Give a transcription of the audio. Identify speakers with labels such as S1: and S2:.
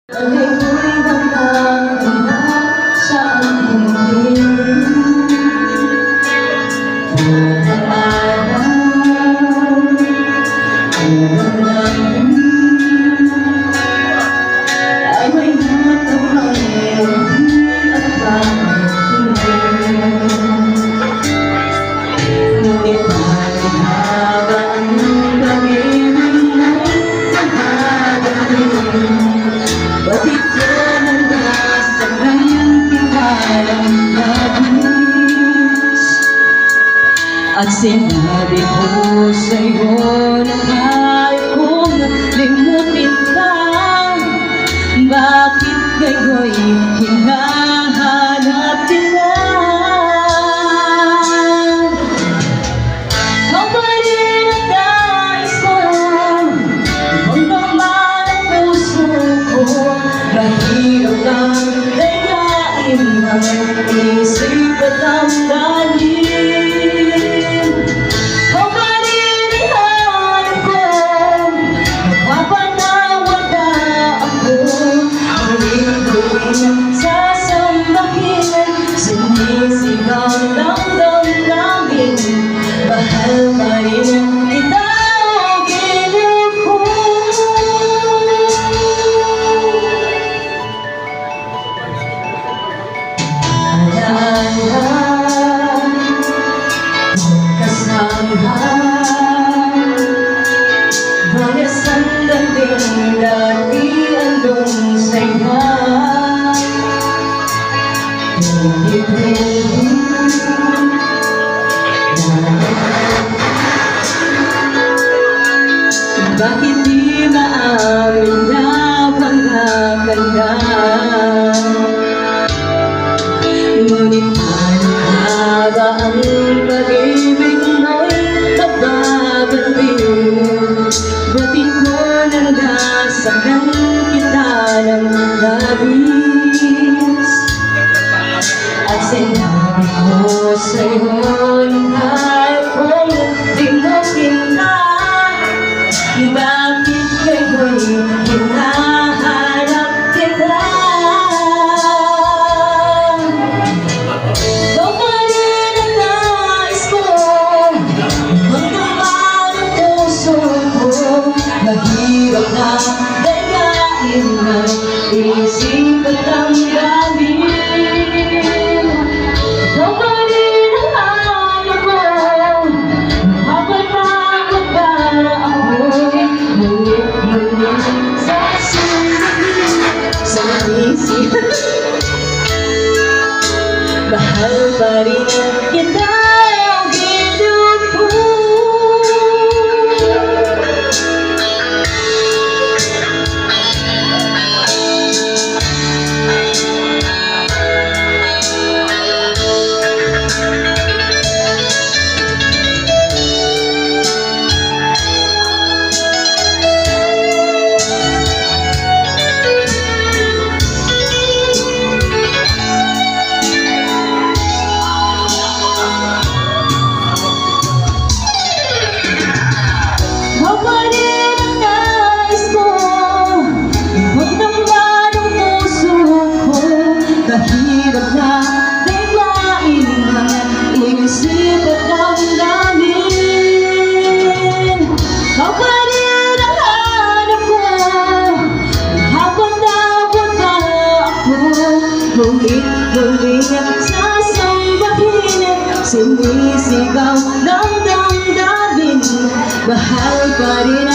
S1: Alay ko'y magkakanda sa aking buong araw. Ulan ay may natamay at pangingin. Ngunit paligaba ang pag-ibig mo'y mahagaling. Batid ko ng nasa kanyang tiwalang labis. At sinabi ko sa'yo na kaya kong limutin ka. Bakit kayo'y hinahanap nila? Ikaw pa rin ang nais ko, ibang naman ang puso ko. Mahirap lang dayain ang isip at ang dalim. Ikaw pa rin ang hanap ko, napapanawala ako. Muling-muling sasambahin, sinisigaw ng damdamin. Mahal pa rin kita o gilid ko. Alaala, kasamahan, mga sandaling dati andun sa'yo. Bakit di maamin na pangkakanda? Ngunit mahaba ang pag-ibig mo'y magbabaling. Batid ko nang nasaktan kita ng labis. At sinabi ko sa'yo yung kahit kong limutin ka. Bakit kayo'y hinahanap kita? Ikaw pa rin ang nais ko, ibang naman ang puso ko. Mahirap na dayain ang isip at ang damin. Ikaw pa rin ang hanap ko, mapapagod ba ako? Ngunit sa sinabi, sa isip, mahal pa rin kita o gilid ko. Mahirap na dayain ang isip at damdamin. Ikaw pa rin ang hanap ko, habang-habang pa ako. Mulit-muling sasambahin, sinisigaw ng damdamin. Mahal pa rin